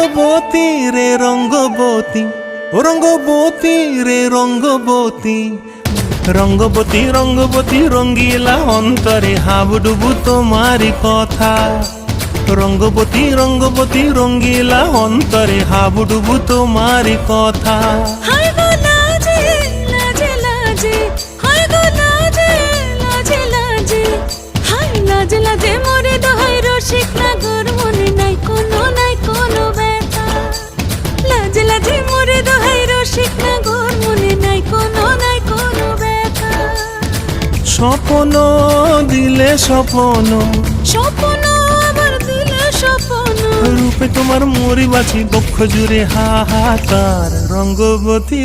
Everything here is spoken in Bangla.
রঙ্গবতী রে রঙ্গবতী, ও রঙ্গবতী রে রঙ্গবতী, রঙ্গবতী রঙ্গবতী রঙ্গিলা অন্তরে হাবুডুবু তোমারি কথা। রঙ্গবতী রঙ্গবতী রঙ্গিলা অন্তরে হাবুডুবু তোমারি কথা। হায় গো লাজে লাজে লাজে, হায় গো লাজে লাজে লাজে, হায় লাজে লাজে মোরে দোহাই রসিক নাগর মনে নাই কোনো ব্যথা। লাজে লাজে মোরে দোহাই রসিক নাগর মনে নাই কোনো ব্যথা। স্বপ্ন দিলে স্বপ্ন, স্বপ্ন আবার দিলে স্বপ্ন, রূপে তোমার মরি বাছি বক্ষ জুড়ে হাহাকার। রঙ্গবতী